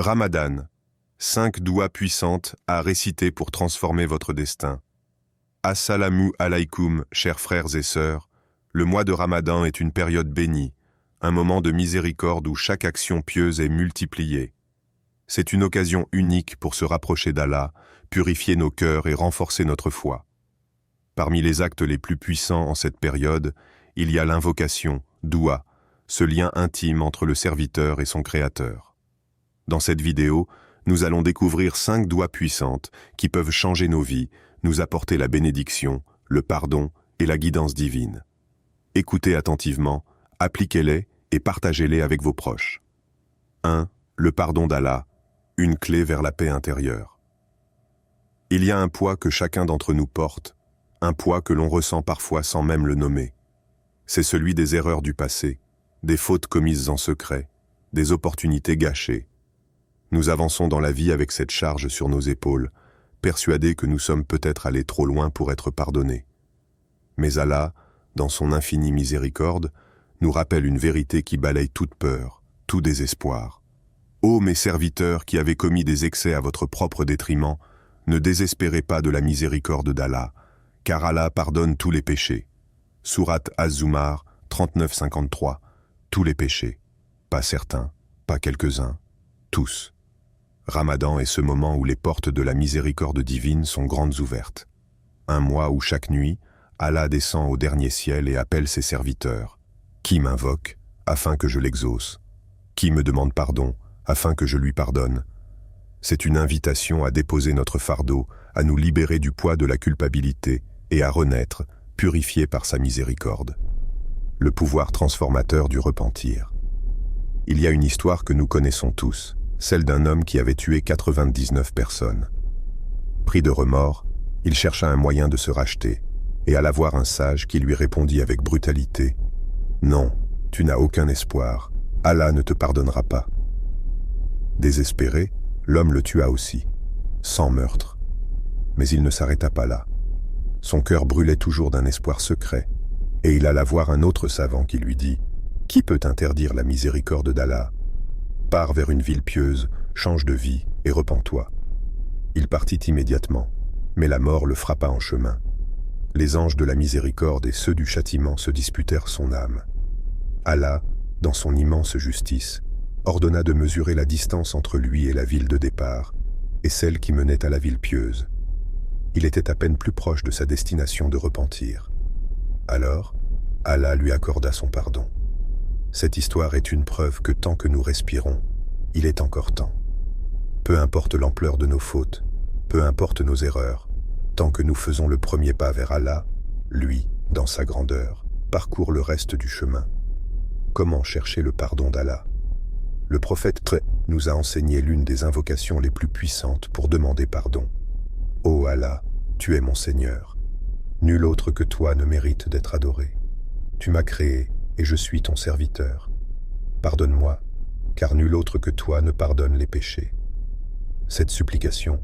Ramadan, 5 doigts puissantes à réciter pour transformer votre destin. Assalamu alaykoum, chers frères et sœurs, le mois de Ramadan est une période bénie, un moment de miséricorde où chaque action pieuse est multipliée. C'est une occasion unique pour se rapprocher d'Allah, purifier nos cœurs et renforcer notre foi. Parmi les actes les plus puissants en cette période, il y a l'invocation, doua, ce lien intime entre le serviteur et son Créateur. Dans cette vidéo, nous allons découvrir 5 doigts puissantes qui peuvent changer nos vies, nous apporter la bénédiction, le pardon et la guidance divine. Écoutez attentivement, appliquez-les et partagez-les avec vos proches. 1. Le pardon d'Allah, une clé vers la paix intérieure. Il y a un poids que chacun d'entre nous porte, un poids que l'on ressent parfois sans même le nommer. C'est celui des erreurs du passé, des fautes commises en secret, des opportunités gâchées. Nous avançons dans la vie avec cette charge sur nos épaules, persuadés que nous sommes peut-être allés trop loin pour être pardonnés. Mais Allah, dans son infinie miséricorde, nous rappelle une vérité qui balaye toute peur, tout désespoir. Ô mes serviteurs qui avez commis des excès à votre propre détriment, ne désespérez pas de la miséricorde d'Allah, car Allah pardonne tous les péchés. Sourate Az-Zumar 39-53. Tous les péchés. Pas certains, pas quelques-uns, tous. Ramadan est ce moment où les portes de la miséricorde divine sont grandes ouvertes. Un mois où chaque nuit, Allah descend au dernier ciel et appelle ses serviteurs. Qui m'invoque, afin que je l'exauce? Qui me demande pardon, afin que je lui pardonne? C'est une invitation à déposer notre fardeau, à nous libérer du poids de la culpabilité et à renaître, purifiés par sa miséricorde. Le pouvoir transformateur du repentir. Il y a une histoire que nous connaissons tous, celle d'un homme qui avait tué 99 personnes. Pris de remords, il chercha un moyen de se racheter, et alla voir un sage qui lui répondit avec brutalité « Non, tu n'as aucun espoir, Allah ne te pardonnera pas. » Désespéré, l'homme le tua aussi, sans meurtre. Mais il ne s'arrêta pas là. Son cœur brûlait toujours d'un espoir secret, et il alla voir un autre savant qui lui dit « Qui peut interdire la miséricorde d'Allah? Pars vers une ville pieuse, change de vie et repens-toi. » Il partit immédiatement, mais la mort le frappa en chemin. Les anges de la miséricorde et ceux du châtiment se disputèrent son âme. Allah, dans son immense justice, ordonna de mesurer la distance entre lui et la ville de départ, et celle qui menait à la ville pieuse. Il était à peine plus proche de sa destination de repentir. Alors, Allah lui accorda son pardon. Cette histoire est une preuve que tant que nous respirons, il est encore temps. Peu importe l'ampleur de nos fautes, peu importe nos erreurs, tant que nous faisons le premier pas vers Allah, lui, dans sa grandeur, parcourt le reste du chemin. Comment chercher le pardon d'Allah? Le prophète nous a enseigné l'une des invocations les plus puissantes pour demander pardon. Ô Allah, tu es mon Seigneur. Nul autre que toi ne mérite d'être adoré. Tu m'as créé et je suis ton serviteur. Pardonne-moi, car nul autre que toi ne pardonne les péchés. Cette supplication,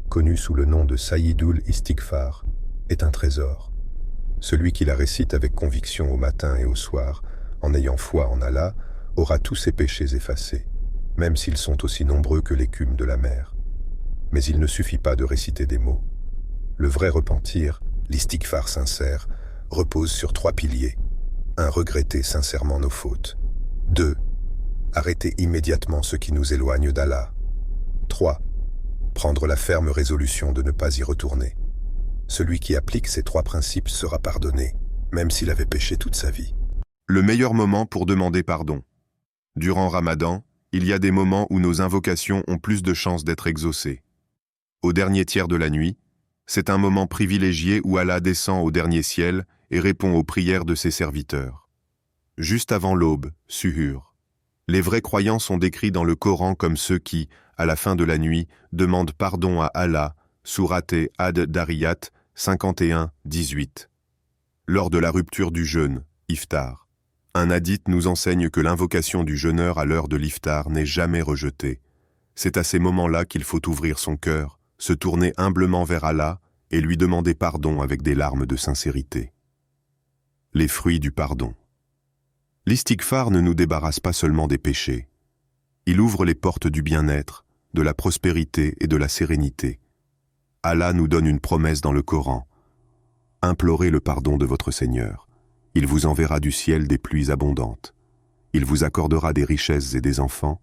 connue sous le nom de Sayyidul Istighfar, est un trésor. Celui qui la récite avec conviction au matin et au soir, en ayant foi en Allah, aura tous ses péchés effacés, même s'ils sont aussi nombreux que l'écume de la mer. Mais il ne suffit pas de réciter des mots. Le vrai repentir, l'istighfar sincère, repose sur 3 piliers. 1. Regretter sincèrement nos fautes. 2. Arrêter immédiatement ce qui nous éloigne d'Allah. 3. Prendre la ferme résolution de ne pas y retourner. Celui qui applique ces 3 principes sera pardonné, même s'il avait péché toute sa vie. Le meilleur moment pour demander pardon. Durant Ramadan, il y a des moments où nos invocations ont plus de chances d'être exaucées. Au dernier tiers de la nuit, c'est un moment privilégié où Allah descend au dernier ciel et répond aux prières de ses serviteurs. Juste avant l'aube, suhur. Les vrais croyants sont décrits dans le Coran comme ceux qui, à la fin de la nuit, demandent pardon à Allah, sourate Ad-Dariyat 51-18. Lors de la rupture du jeûne, iftar. Un hadith nous enseigne que l'invocation du jeûneur à l'heure de l'iftar n'est jamais rejetée. C'est à ces moments-là qu'il faut ouvrir son cœur, se tourner humblement vers Allah et lui demander pardon avec des larmes de sincérité. Les fruits du pardon. L'istighfar ne nous débarrasse pas seulement des péchés. Il ouvre les portes du bien-être, de la prospérité et de la sérénité. Allah nous donne une promesse dans le Coran. Implorez le pardon de votre Seigneur. Il vous enverra du ciel des pluies abondantes. Il vous accordera des richesses et des enfants,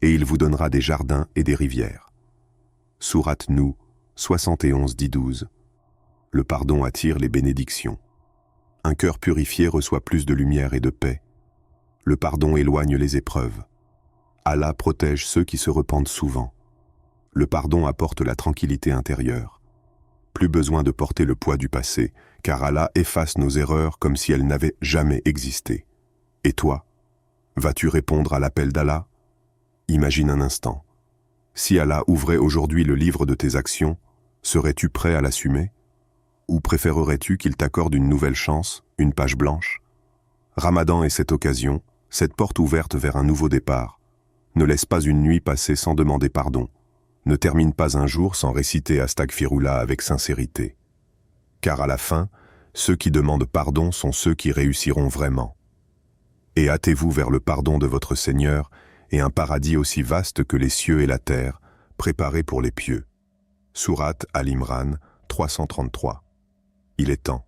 et il vous donnera des jardins et des rivières. Sourate Nuh 71-12. Le pardon attire les bénédictions. Un cœur purifié reçoit plus de lumière et de paix. Le pardon éloigne les épreuves. Allah protège ceux qui se repentent souvent. Le pardon apporte la tranquillité intérieure. Plus besoin de porter le poids du passé, car Allah efface nos erreurs comme si elles n'avaient jamais existé. Et toi, vas-tu répondre à l'appel d'Allah? Imagine un instant. Si Allah ouvrait aujourd'hui le livre de tes actions, serais-tu prêt à l'assumer? Ou préférerais-tu qu'il t'accorde une nouvelle chance, une page blanche? Ramadan est cette occasion, cette porte ouverte vers un nouveau départ. Ne laisse pas une nuit passer sans demander pardon. Ne termine pas un jour sans réciter Astaghfirullah avec sincérité. Car à la fin, ceux qui demandent pardon sont ceux qui réussiront vraiment. Et hâtez-vous vers le pardon de votre Seigneur et un paradis aussi vaste que les cieux et la terre, préparé pour les pieux. Sourate Al-Imran 333. Il est temps.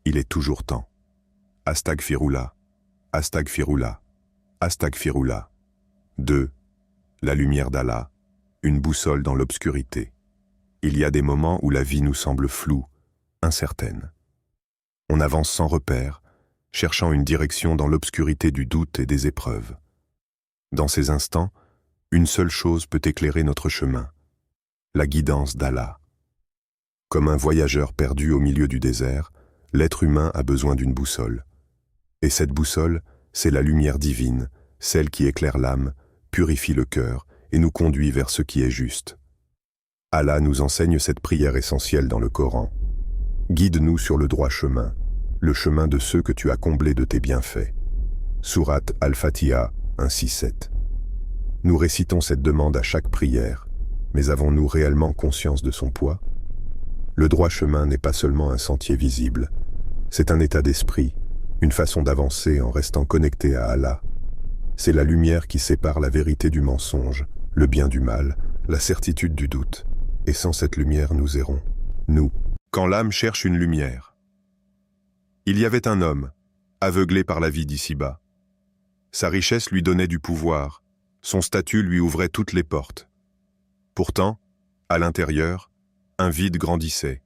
Il est toujours temps. Astaghfirullah. Astaghfirullah. Astaghfirullah. 2. La lumière d'Allah. Une boussole dans l'obscurité. Il y a des moments où la vie nous semble floue, incertaine. On avance sans repère, cherchant une direction dans l'obscurité du doute et des épreuves. Dans ces instants, une seule chose peut éclairer notre chemin, la guidance d'Allah. Comme un voyageur perdu au milieu du désert, l'être humain a besoin d'une boussole. Et cette boussole, c'est la lumière divine, celle qui éclaire l'âme, purifie le cœur et nous conduit vers ce qui est juste. Allah nous enseigne cette prière essentielle dans le Coran. Guide-nous sur le droit chemin, le chemin de ceux que tu as comblés de tes bienfaits. Sourate Al-Fatiha 1-6-7. Nous récitons cette demande à chaque prière, mais avons-nous réellement conscience de son poids? Le droit chemin n'est pas seulement un sentier visible, c'est un état d'esprit, une façon d'avancer en restant connecté à Allah. C'est la lumière qui sépare la vérité du mensonge, le bien du mal, la certitude du doute. Et sans cette lumière, nous errons. Nous. Quand l'âme cherche une lumière. Il y avait un homme, aveuglé par la vie d'ici-bas. Sa richesse lui donnait du pouvoir, son statut lui ouvrait toutes les portes. Pourtant, à l'intérieur, un vide grandissait.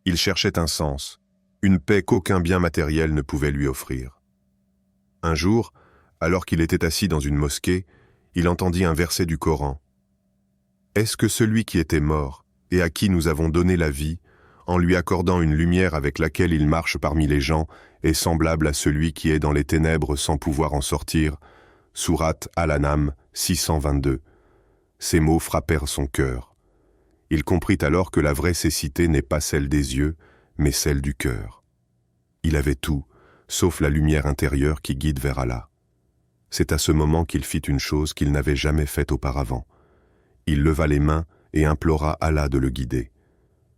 Il cherchait un sens, une paix qu'aucun bien matériel ne pouvait lui offrir. Un jour, alors qu'il était assis dans une mosquée, il entendit un verset du Coran. « Est-ce que celui qui était mort et à qui nous avons donné la vie, en lui accordant une lumière avec laquelle il marche parmi les gens, est semblable à celui qui est dans les ténèbres sans pouvoir en sortir ?» Sourate Al-An'am 622. Ces mots frappèrent son cœur. Il comprit alors que la vraie cécité n'est pas celle des yeux, mais celle du cœur. Il avait tout, sauf la lumière intérieure qui guide vers Allah. C'est à ce moment qu'il fit une chose qu'il n'avait jamais faite auparavant. Il leva les mains et implora Allah de le guider.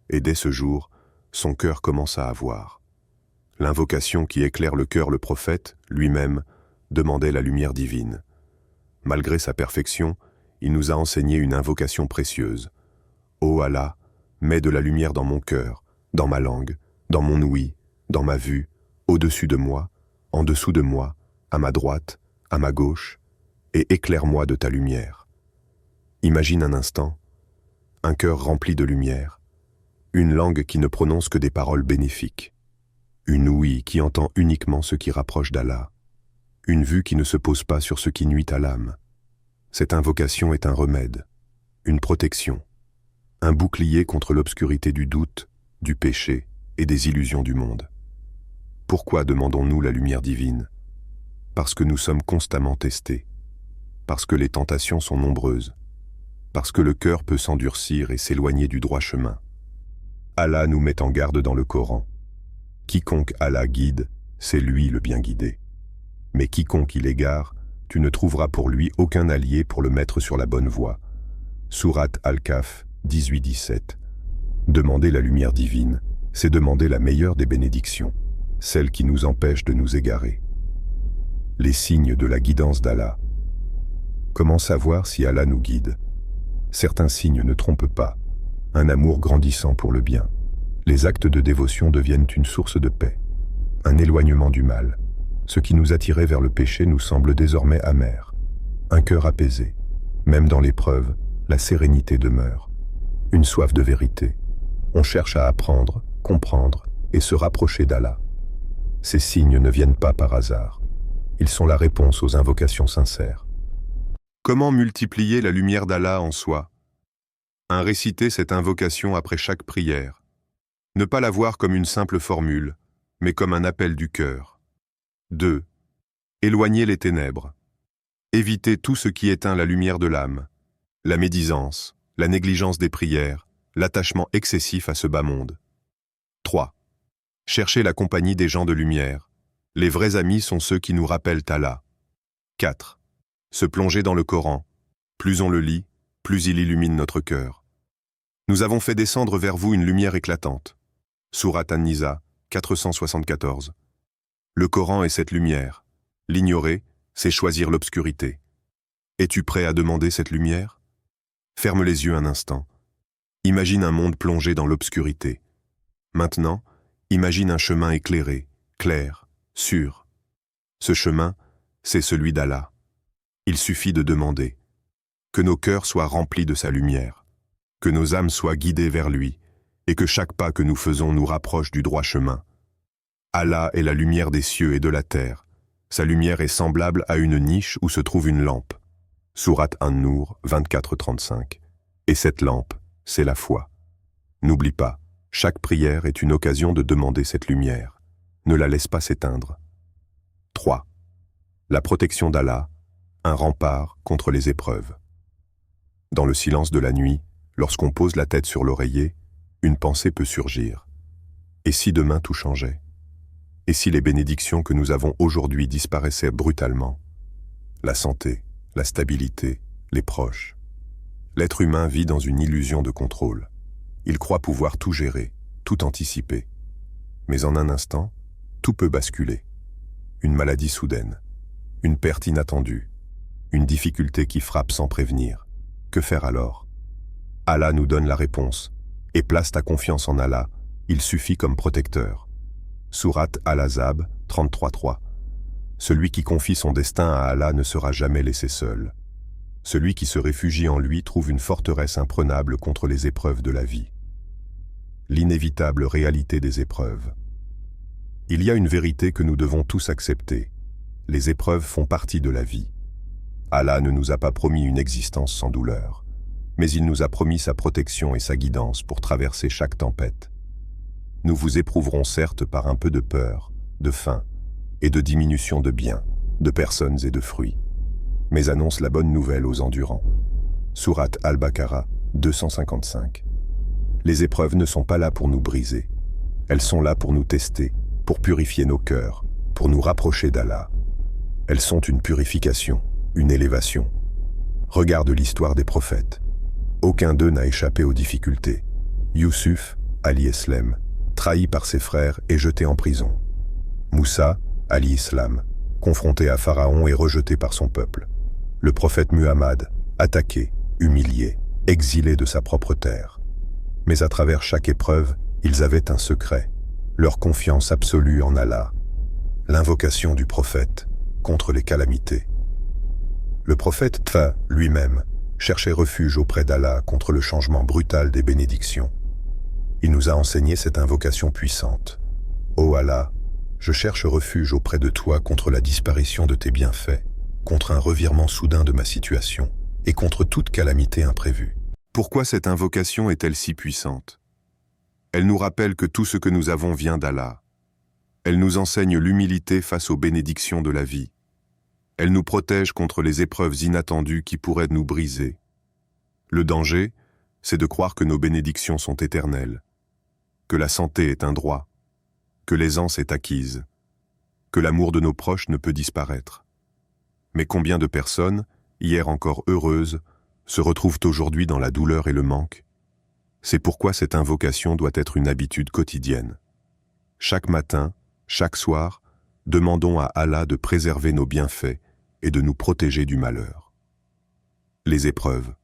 Et dès ce jour, son cœur commença à voir. L'invocation qui éclaire le cœur le prophète, lui-même, demandait la lumière divine. Malgré sa perfection, il nous a enseigné une invocation précieuse. Ô Allah, mets de la lumière dans mon cœur, dans ma langue, dans mon ouïe, dans ma vue, au-dessus de moi, en dessous de moi, à ma droite, à ma gauche, et éclaire-moi de ta lumière. Imagine un instant, un cœur rempli de lumière, une langue qui ne prononce que des paroles bénéfiques, une ouïe qui entend uniquement ce qui rapproche d'Allah, une vue qui ne se pose pas sur ce qui nuit à l'âme. Cette invocation est un remède, une protection, un bouclier contre l'obscurité du doute, du péché et des illusions du monde. Pourquoi demandons-nous la lumière divine? Parce que nous sommes constamment testés, parce que les tentations sont nombreuses, parce que le cœur peut s'endurcir et s'éloigner du droit chemin. Allah nous met en garde dans le Coran. Quiconque Allah guide, c'est lui le bien guidé. Mais quiconque il égare, tu ne trouveras pour lui aucun allié pour le mettre sur la bonne voie. Sourate Al-Kahf 18-17. Demander la lumière divine, c'est demander la meilleure des bénédictions, celle qui nous empêche de nous égarer. Les signes de la guidance d'Allah. Comment savoir si Allah nous guide? Certains signes ne trompent pas. Un amour grandissant pour le bien. Les actes de dévotion deviennent une source de paix. Un éloignement du mal. Ce qui nous attirait vers le péché nous semble désormais amer. Un cœur apaisé. Même dans l'épreuve, la sérénité demeure. Une soif de vérité. On cherche à apprendre, comprendre et se rapprocher d'Allah. Ces signes ne viennent pas par hasard. Ils sont la réponse aux invocations sincères. Comment multiplier la lumière d'Allah en soi? Réciter cette invocation après chaque prière. Ne pas la voir comme une simple formule, mais comme un appel du cœur. 2. Éloigner les ténèbres. Éviter tout ce qui éteint la lumière de l'âme. La médisance, la négligence des prières, l'attachement excessif à ce bas monde. 3. Chercher la compagnie des gens de lumière. Les vrais amis sont ceux qui nous rappellent Allah. 4. Se plonger dans le Coran. Plus on le lit, plus il illumine notre cœur. Nous avons fait descendre vers vous une lumière éclatante. Sourate An-Nisa, 474. Le Coran est cette lumière. L'ignorer, c'est choisir l'obscurité. Es-tu prêt à demander cette lumière? Ferme les yeux un instant. Imagine un monde plongé dans l'obscurité. Maintenant, imagine un chemin éclairé, clair, sûr. Ce chemin, c'est celui d'Allah. Il suffit de demander. Que nos cœurs soient remplis de sa lumière. Que nos âmes soient guidées vers lui, et que chaque pas que nous faisons nous rapproche du droit chemin. Allah est la lumière des cieux et de la terre. Sa lumière est semblable à une niche où se trouve une lampe. Sourate An-Nur 24-35. Et cette lampe, c'est la foi. N'oublie pas, chaque prière est une occasion de demander cette lumière. Ne la laisse pas s'éteindre. 3. La protection d'Allah, un rempart contre les épreuves. Dans le silence de la nuit, lorsqu'on pose la tête sur l'oreiller, une pensée peut surgir. Et si demain tout changeait? Et si les bénédictions que nous avons aujourd'hui disparaissaient brutalement? La santé, la stabilité, les proches. L'être humain vit dans une illusion de contrôle. Il croit pouvoir tout gérer, tout anticiper. Mais en un instant, tout peut basculer. Une maladie soudaine, une perte inattendue, une difficulté qui frappe sans prévenir. Que faire alors? Allah nous donne la réponse. Et place ta confiance en Allah, il suffit comme protecteur. Sourate Al-Ahzab 33-3. Celui qui confie son destin à Allah ne sera jamais laissé seul. Celui qui se réfugie en lui trouve une forteresse imprenable contre les épreuves de la vie. L'inévitable réalité des épreuves. Il y a une vérité que nous devons tous accepter. Les épreuves font partie de la vie. Allah ne nous a pas promis une existence sans douleur. Mais il nous a promis sa protection et sa guidance pour traverser chaque tempête. Nous vous éprouverons certes par un peu de peur, de faim et de diminution de biens, de personnes et de fruits. Mais annonce la bonne nouvelle aux endurants. Sourate Al-Baqarah 255. Les épreuves ne sont pas là pour nous briser. Elles sont là pour nous tester, pour purifier nos cœurs, pour nous rapprocher d'Allah. Elles sont une purification, une élévation. Regarde l'histoire des prophètes. Aucun d'eux n'a échappé aux difficultés. Youssouf, Ali-Islam, trahi par ses frères et jeté en prison. Moussa, Ali-Islam, confronté à Pharaon et rejeté par son peuple. Le prophète Muhammad, attaqué, humilié, exilé de sa propre terre. Mais à travers chaque épreuve, ils avaient un secret, leur confiance absolue en Allah. L'invocation du prophète contre les calamités. Le prophète Tfa, lui-même, cherchait refuge auprès d'Allah contre le changement brutal des bénédictions. Il nous a enseigné cette invocation puissante. Ô Allah, je cherche refuge auprès de toi contre la disparition de tes bienfaits, contre un revirement soudain de ma situation et contre toute calamité imprévue. Pourquoi cette invocation est-elle si puissante? Elle nous rappelle que tout ce que nous avons vient d'Allah. Elle nous enseigne l'humilité face aux bénédictions de la vie. Elle nous protège contre les épreuves inattendues qui pourraient nous briser. Le danger, c'est de croire que nos bénédictions sont éternelles, que la santé est un droit, que l'aisance est acquise, que l'amour de nos proches ne peut disparaître. Mais combien de personnes, hier encore heureuses, se retrouvent aujourd'hui dans la douleur et le manque? C'est pourquoi cette invocation doit être une habitude quotidienne. Chaque matin, chaque soir, demandons à Allah de préserver nos bienfaits et de nous protéger du malheur. Les épreuves.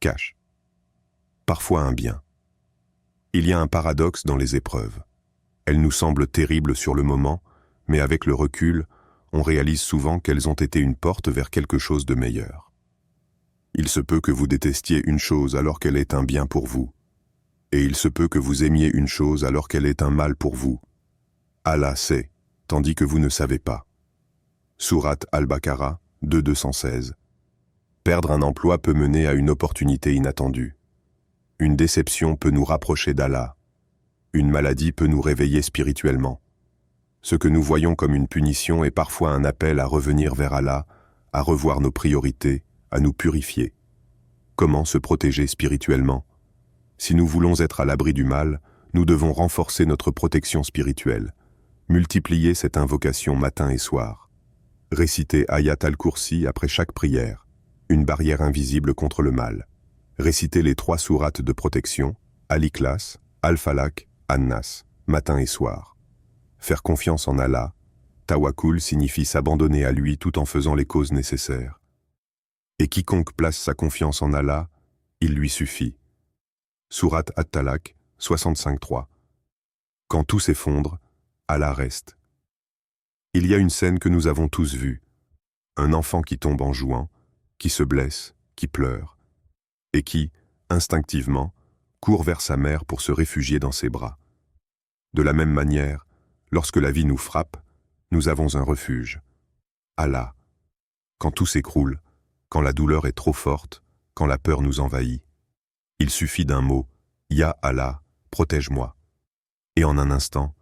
cache parfois un bien. Il y a un paradoxe dans les épreuves. Elles nous semblent terribles sur le moment, mais avec le recul, on réalise souvent qu'elles ont été une porte vers quelque chose de meilleur. Il se peut que vous détestiez une chose alors qu'elle est un bien pour vous, et il se peut que vous aimiez une chose alors qu'elle est un mal pour vous. Allah sait, tandis que vous ne savez pas. Sourate Al-Baqarah 2:216. Perdre un emploi peut mener à une opportunité inattendue. Une déception peut nous rapprocher d'Allah. Une maladie peut nous réveiller spirituellement. Ce que nous voyons comme une punition est parfois un appel à revenir vers Allah, à revoir nos priorités, à nous purifier. Comment se protéger spirituellement? Si nous voulons être à l'abri du mal, nous devons renforcer notre protection spirituelle. Multiplier cette invocation matin et soir. Réciter Ayat al-Kursi après chaque prière, une barrière invisible contre le mal. Réciter les 3 sourates de protection, Al-Ikhlas, Al-Falaq, An-Nas, matin et soir. Faire confiance en Allah. Tawakkul signifie s'abandonner à lui tout en faisant les causes nécessaires. Et quiconque place sa confiance en Allah, il lui suffit. Sourate At-Talaq 65:3. Quand tout s'effondre, Allah reste. Il y a une scène que nous avons tous vue. Un enfant qui tombe en jouant, qui se blesse, qui pleure, et qui, instinctivement, court vers sa mère pour se réfugier dans ses bras. De la même manière, lorsque la vie nous frappe, nous avons un refuge. Allah. Quand tout s'écroule, quand la douleur est trop forte, quand la peur nous envahit, il suffit d'un mot, Ya Allah, protège-moi. Et en un instant,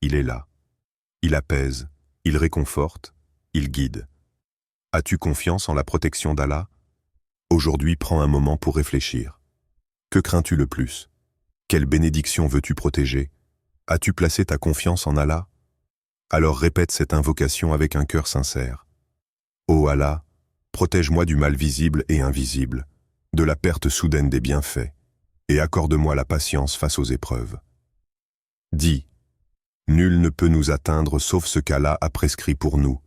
il est là. Il apaise, il réconforte, il guide. As-tu confiance en la protection d'Allah? Aujourd'hui, prends un moment pour réfléchir. Que crains-tu le plus? Quelle bénédiction veux-tu protéger? As-tu placé ta confiance en Allah? Alors répète cette invocation avec un cœur sincère. Ô Allah, protège-moi du mal visible et invisible, de la perte soudaine des bienfaits, et accorde-moi la patience face aux épreuves. Dis, nul ne peut nous atteindre sauf ce qu'Allah a prescrit pour nous.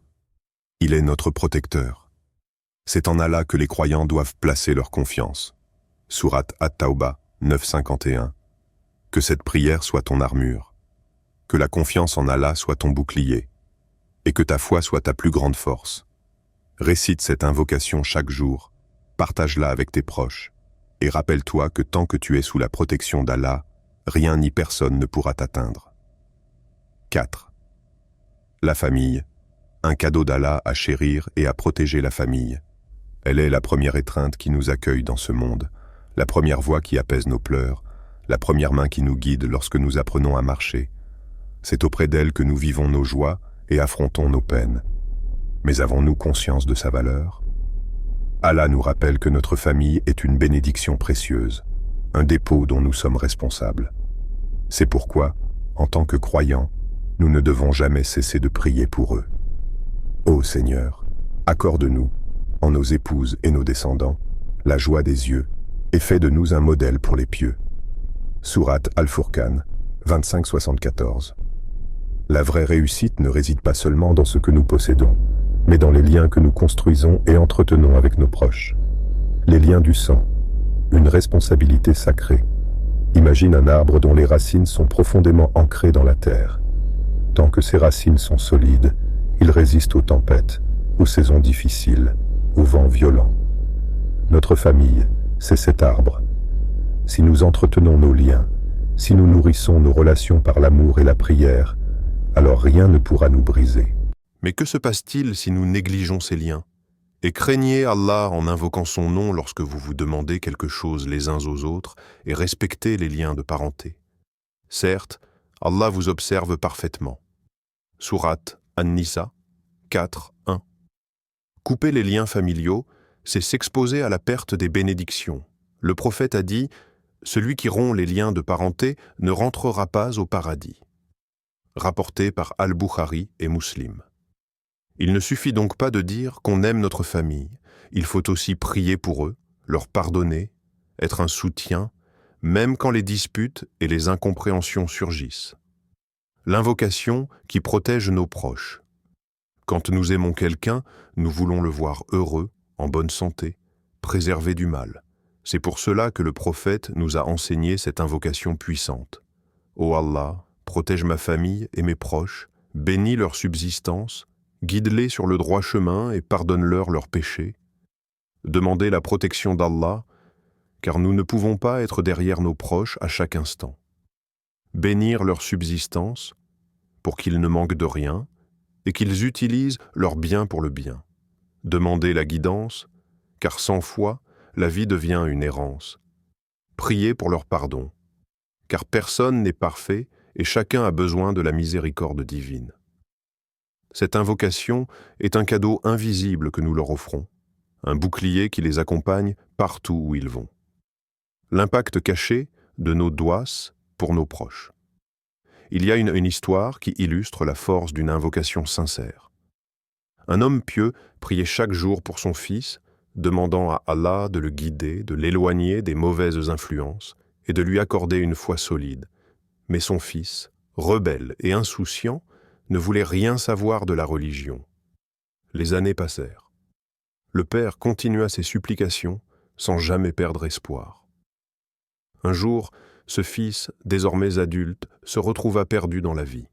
Il est notre protecteur. C'est en Allah que les croyants doivent placer leur confiance. Sourate At-Tawbah 9:51. Que cette prière soit ton armure. Que la confiance en Allah soit ton bouclier. Et que ta foi soit ta plus grande force. Récite cette invocation chaque jour. Partage-la avec tes proches. Et rappelle-toi que tant que tu es sous la protection d'Allah, rien ni personne ne pourra t'atteindre. 4. La famille. Un cadeau d'Allah à chérir et à protéger la famille. Elle est la première étreinte qui nous accueille dans ce monde, la première voix qui apaise nos pleurs, la première main qui nous guide lorsque nous apprenons à marcher. C'est auprès d'elle que nous vivons nos joies et affrontons nos peines. Mais avons-nous conscience de sa valeur? Allah nous rappelle que notre famille est une bénédiction précieuse, un dépôt dont nous sommes responsables. C'est pourquoi, en tant que croyants, nous ne devons jamais cesser de prier pour eux. Ô Seigneur, accorde-nous, en nos épouses et nos descendants, la joie des yeux, et fais de nous un modèle pour les pieux. Sourate Al-Furqan 25-74. La vraie réussite ne réside pas seulement dans ce que nous possédons, mais dans les liens que nous construisons et entretenons avec nos proches. Les liens du sang, une responsabilité sacrée. Imagine un arbre dont les racines sont profondément ancrées dans la terre. Tant que ces racines sont solides, il résiste aux tempêtes, aux saisons difficiles, aux vents violents. Notre famille, c'est cet arbre. Si nous entretenons nos liens, si nous nourrissons nos relations par l'amour et la prière, alors rien ne pourra nous briser. Mais que se passe-t-il si nous négligeons ces liens? Et craignez Allah en invoquant son nom lorsque vous vous demandez quelque chose les uns aux autres et respectez les liens de parenté. Certes, Allah vous observe parfaitement. Sourate An-Nisa 4:1. Couper les liens familiaux, c'est s'exposer à la perte des bénédictions. Le prophète a dit « Celui qui rompt les liens de parenté ne rentrera pas au paradis ». Rapporté par Al-Bukhari et Muslim. Il ne suffit donc pas de dire qu'on aime notre famille, il faut aussi prier pour eux, leur pardonner, être un soutien, même quand les disputes et les incompréhensions surgissent. L'invocation qui protège nos proches. Quand nous aimons quelqu'un, nous voulons le voir heureux, en bonne santé, préservé du mal. C'est pour cela que le prophète nous a enseigné cette invocation puissante. Ô Allah, protège ma famille et mes proches, bénis leur subsistance, guide-les sur le droit chemin et pardonne-leur leurs péchés. Demandez la protection d'Allah, car nous ne pouvons pas être derrière nos proches à chaque instant. Bénir leur subsistance, pour qu'ils ne manquent de rien, et qu'ils utilisent leur bien pour le bien. Demandez la guidance, car sans foi, la vie devient une errance. Priez pour leur pardon, car personne n'est parfait et chacun a besoin de la miséricorde divine. Cette invocation est un cadeau invisible que nous leur offrons, un bouclier qui les accompagne partout où ils vont. L'impact caché de nos doigts pour nos proches. Il y a une histoire qui illustre la force d'une invocation sincère. Un homme pieux priait chaque jour pour son fils, demandant à Allah de le guider, de l'éloigner des mauvaises influences et de lui accorder une foi solide. Mais son fils, rebelle et insouciant, ne voulait rien savoir de la religion. Les années passèrent. Le père continua ses supplications sans jamais perdre espoir. Un jour, ce fils, désormais adulte, se retrouva perdu dans la vie.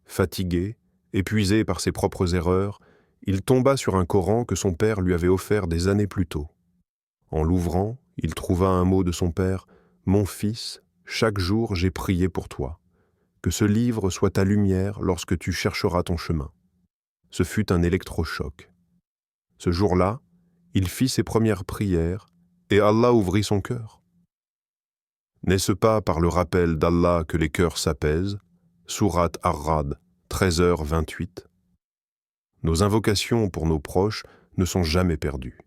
Fatigué, épuisé par ses propres erreurs, il tomba sur un Coran que son père lui avait offert des années plus tôt. En l'ouvrant, il trouva un mot de son père « Mon fils, chaque jour j'ai prié pour toi. Que ce livre soit ta lumière lorsque tu chercheras ton chemin. » Ce fut un électrochoc. Ce jour-là, il fit ses premières prières et Allah ouvrit son cœur. N'est-ce pas par le rappel d'Allah que les cœurs s'apaisent? Sourate Ar-Ra'd, 13h28. Nos invocations pour nos proches ne sont jamais perdues.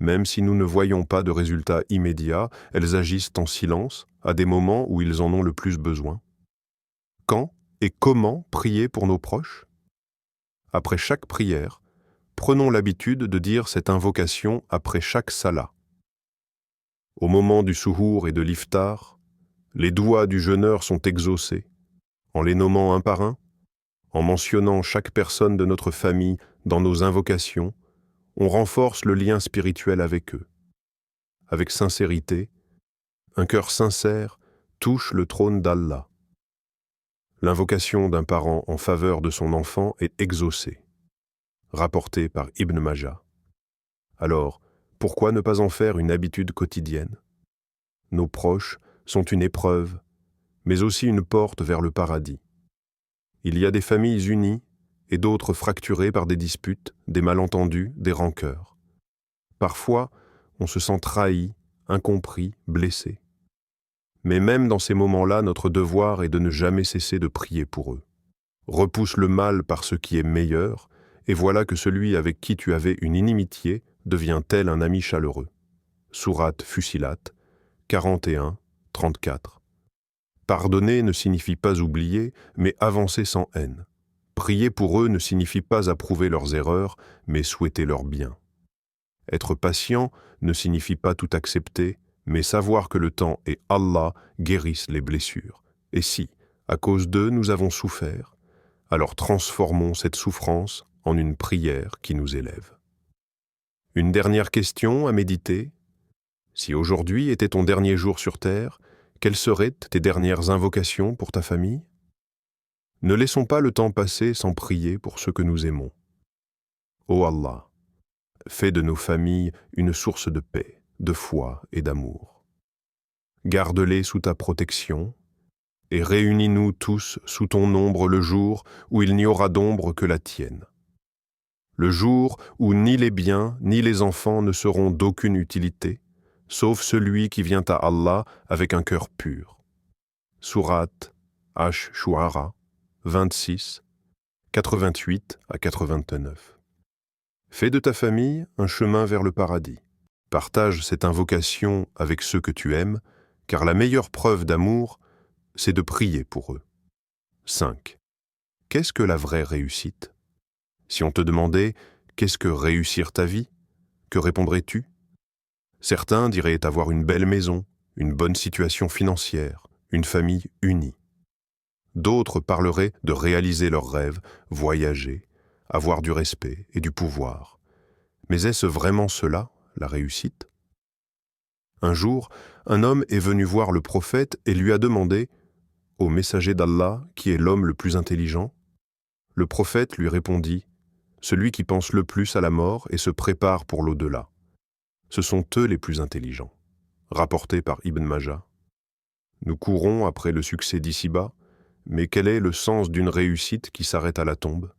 Même si nous ne voyons pas de résultats immédiats, elles agissent en silence à des moments où ils en ont le plus besoin. Quand et comment prier pour nos proches? Après chaque prière, prenons l'habitude de dire cette invocation après chaque salat. Au moment du souhour et de l'iftar, les douas du jeûneur sont exaucés, en les nommant un par un, en mentionnant chaque personne de notre famille dans nos invocations, on renforce le lien spirituel avec eux. Avec sincérité, un cœur sincère touche le trône d'Allah. L'invocation d'un parent en faveur de son enfant est exaucée, rapportée par Ibn Majah. Alors, pourquoi ne pas en faire une habitude quotidienne? Nos proches sont une épreuve, mais aussi une porte vers le paradis. Il y a des familles unies et d'autres fracturées par des disputes, des malentendus, des rancœurs. Parfois, on se sent trahi, incompris, blessé. Mais même dans ces moments-là, notre devoir est de ne jamais cesser de prier pour eux. Repousse le mal par ce qui est meilleur, et voilà que celui avec qui tu avais une inimitié devient tel un ami chaleureux. Sourate Fussilat, 41, 34. Pardonner ne signifie pas oublier, mais avancer sans haine. Prier pour eux ne signifie pas approuver leurs erreurs, mais souhaiter leur bien. Être patient ne signifie pas tout accepter, mais savoir que le temps et Allah guérissent les blessures. Et si, à cause d'eux, nous avons souffert, alors transformons cette souffrance en une prière qui nous élève. Une dernière question à méditer. Si aujourd'hui était ton dernier jour sur terre, quelles seraient tes dernières invocations pour ta famille? Ne laissons pas le temps passer sans prier pour ceux que nous aimons. Ô Allah, fais de nos familles une source de paix, de foi et d'amour. Garde-les sous ta protection et réunis-nous tous sous ton ombre le jour où il n'y aura d'ombre que la tienne. Le jour où ni les biens ni les enfants ne seront d'aucune utilité, sauf celui qui vient à Allah avec un cœur pur. Sourate Ash-Shu'ara, 26, 88 à 89. Fais de ta famille un chemin vers le paradis. Partage cette invocation avec ceux que tu aimes, car la meilleure preuve d'amour, c'est de prier pour eux. 5. Qu'est-ce que la vraie réussite? Si on te demandait « Qu'est-ce que réussir ta vie ?» que répondrais-tu? Certains diraient avoir une belle maison, une bonne situation financière, une famille unie. D'autres parleraient de réaliser leurs rêves, voyager, avoir du respect et du pouvoir. Mais est-ce vraiment cela, la réussite? Un jour, un homme est venu voir le prophète et lui a demandé « Ô messager d'Allah, qui est l'homme le plus intelligent ?» Le prophète lui répondit « Celui qui pense le plus à la mort et se prépare pour l'au-delà. Ce sont eux les plus intelligents. » Rapporté par Ibn Majah. Nous courons après le succès d'ici-bas, mais quel est le sens d'une réussite qui s'arrête à la tombe?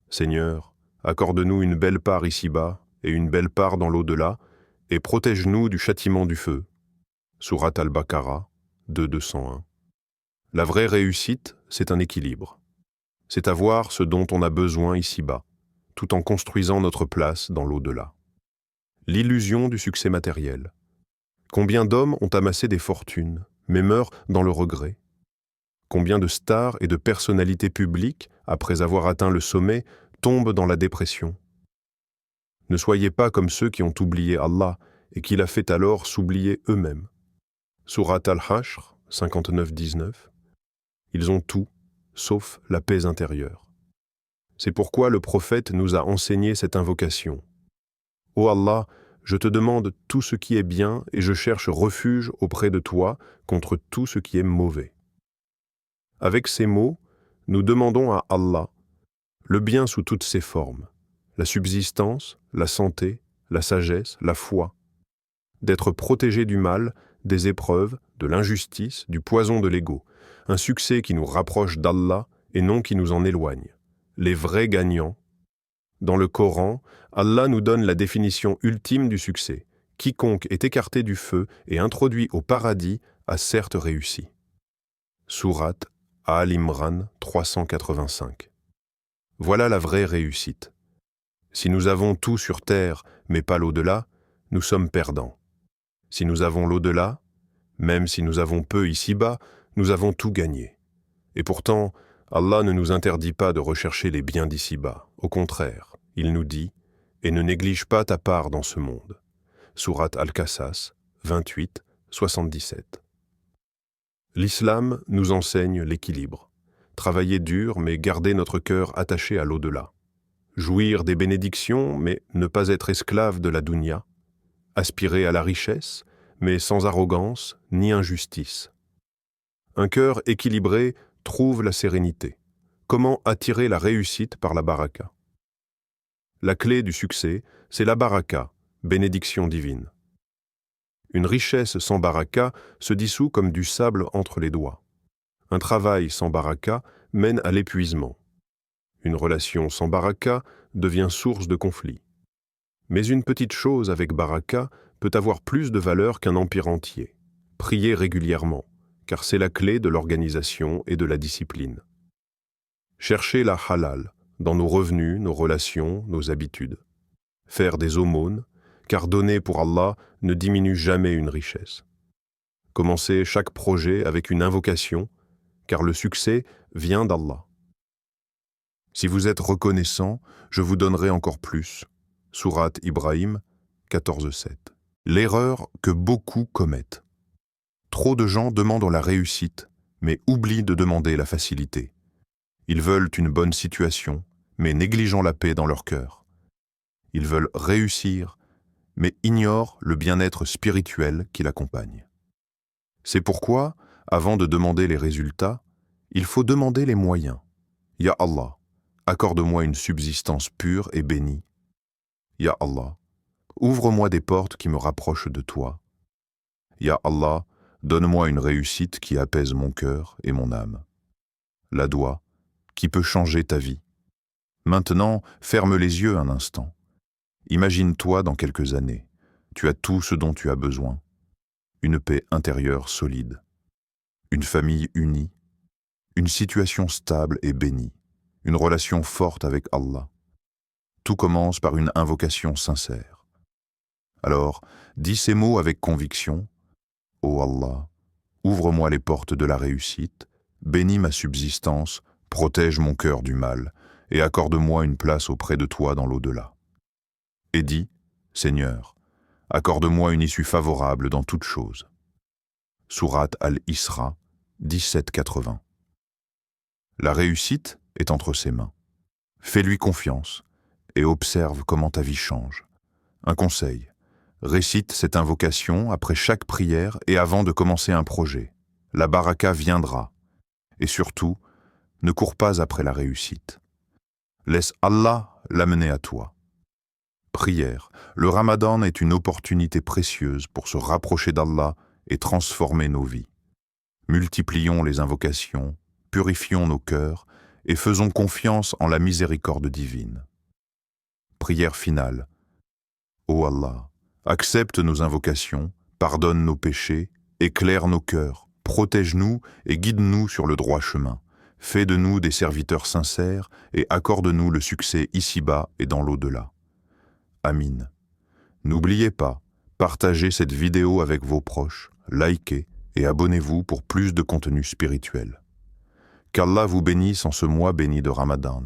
Seigneur, accorde-nous une belle part ici-bas et une belle part dans l'au-delà, et protège-nous du châtiment du feu. Sourate Al-Baqarah 2:201. La vraie réussite, c'est un équilibre. C'est avoir ce dont on a besoin ici-bas, tout en construisant notre place dans l'au-delà. L'illusion du succès matériel. Combien d'hommes ont amassé des fortunes, mais meurent dans le regret? Combien de stars et de personnalités publiques, après avoir atteint le sommet, tombent dans la dépression? Ne soyez pas comme ceux qui ont oublié Allah et qu'il a fait alors s'oublier eux-mêmes. Sourate Al-Hashr 59-19. Ils ont tout, sauf la paix intérieure. C'est pourquoi le prophète nous a enseigné cette invocation. Ô Allah, je te demande tout ce qui est bien et je cherche refuge auprès de toi contre tout ce qui est mauvais. Avec ces mots, nous demandons à Allah le bien sous toutes ses formes, la subsistance, la santé, la sagesse, la foi, d'être protégé du mal, des épreuves, de l'injustice, du poison de l'ego, un succès qui nous rapproche d'Allah et non qui nous en éloigne, les vrais gagnants. Dans le Coran, Allah nous donne la définition ultime du succès. Quiconque est écarté du feu et introduit au paradis a certes réussi. Sourate Al-Imran 385. Voilà la vraie réussite. Si nous avons tout sur terre, mais pas l'au-delà, nous sommes perdants. Si nous avons l'au-delà, même si nous avons peu ici-bas, nous avons tout gagné. Et pourtant, Allah ne nous interdit pas de rechercher les biens d'ici-bas. Au contraire, il nous dit « Et ne néglige pas ta part dans ce monde » Sourate Al-Qasas 28, 77. L'islam nous enseigne l'équilibre. Travailler dur, mais garder notre cœur attaché à l'au-delà. Jouir des bénédictions, mais ne pas être esclave de la dunya. Aspirer à la richesse, mais sans arrogance ni injustice. Un cœur équilibré trouve la sérénité. Comment attirer la réussite par la baraka? La clé du succès, c'est la baraka, bénédiction divine. Une richesse sans baraka se dissout comme du sable entre les doigts. Un travail sans baraka mène à l'épuisement. Une relation sans baraka devient source de conflit. Mais une petite chose avec baraka peut avoir plus de valeur qu'un empire entier. Priez régulièrement, car c'est la clé de l'organisation et de la discipline. Cherchez la halal dans nos revenus, nos relations, nos habitudes. Faire des aumônes, car donner pour Allah ne diminue jamais une richesse. Commencez chaque projet avec une invocation, car le succès vient d'Allah. Si vous êtes reconnaissant, je vous donnerai encore plus. Sourate Ibrahim 14:7. L'erreur que beaucoup commettent. Trop de gens demandent la réussite, mais oublient de demander la facilité. Ils veulent une bonne situation, mais négligeant la paix dans leur cœur. Ils veulent réussir, mais ignorent le bien-être spirituel qui l'accompagne. C'est pourquoi, avant de demander les résultats, il faut demander les moyens. Ya Allah, accorde-moi une subsistance pure et bénie. Ya Allah, ouvre-moi des portes qui me rapprochent de toi. Ya Allah, donne-moi une réussite qui apaise mon cœur et mon âme. La doua, qui peut changer ta vie. Maintenant, ferme les yeux un instant. Imagine-toi dans quelques années. Tu as tout ce dont tu as besoin. Une paix intérieure solide. Une famille unie. Une situation stable et bénie. Une relation forte avec Allah. Tout commence par une invocation sincère. Alors, dis ces mots avec conviction. Ô Allah, ouvre-moi les portes de la réussite, bénis ma subsistance, protège mon cœur du mal, et accorde-moi une place auprès de toi dans l'au-delà. Et dis, Seigneur, accorde-moi une issue favorable dans toutes choses. Sourate Al-Isra 17-80. La réussite est entre ses mains. Fais-lui confiance et observe comment ta vie change. Un conseil, Récite cette invocation après chaque prière et avant de commencer un projet. La baraka viendra. Et surtout, ne cours pas après la réussite. Laisse Allah l'amener à toi. Prière. Le Ramadan est une opportunité précieuse pour se rapprocher d'Allah et transformer nos vies. Multiplions les invocations, purifions nos cœurs et faisons confiance en la miséricorde divine. Prière finale. Ô Allah, accepte nos invocations, pardonne nos péchés, éclaire nos cœurs, protège-nous et guide-nous sur le droit chemin. Fais de nous des serviteurs sincères et accorde-nous le succès ici-bas et dans l'au-delà. Amin. N'oubliez pas, partagez cette vidéo avec vos proches, likez et abonnez-vous pour plus de contenu spirituel. Qu'Allah vous bénisse en ce mois béni de Ramadan.